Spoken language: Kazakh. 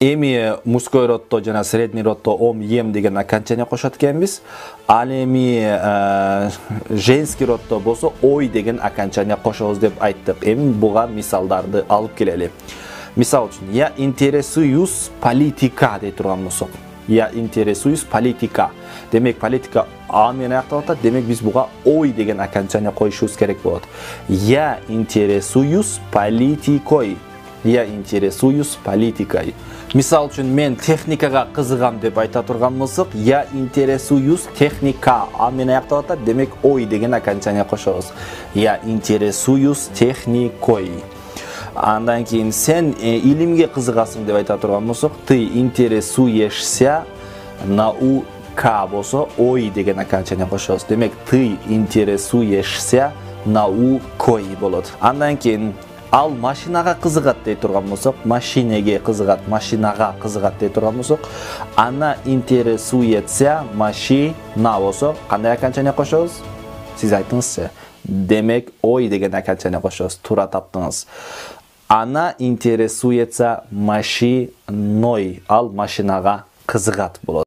Эми мужской родто жана средний родто ом ем деген окончание кошот экенбиз. Ал эми женский родто болсо ой деген окончание кошобуз деп айттык. Эми буга мисалдарды алып келели. Мисал үчүн, я интересуюсь политика дей турган болсок. Я интересуюсь политика. Демек политика а менен аякталып атат. Демек биз буга ой деген окончание коюшубуз керек болот. Я интересуюсь политикой. Я интересуюсь политикой. Мисал үчүн мен техникага кызыгам деп айта турган болсок, я интересуюсь техника а менен аякталып атат. Демек ой деген окончание кошобуз. Я интересуюсь техникой. Андан кийин сен илимге кызыгасың деп айта турган болсок, ты интересуешься наука болсо ой деген окончание кошобуз. Демек ты интересуешься наукой болот. Андан кийин ал машинага кызыгат дей турган болсок, машинеге кызыгат, машинага кызыгат дей турган болсок, она интересуется машина болсо кандай окончание кошобуз? Сиз айтыңызчы. Демек ой деген окончание кошобуз. Туура таптыңыз. Она интересуется машиной. Ал машинага кызыгат болот.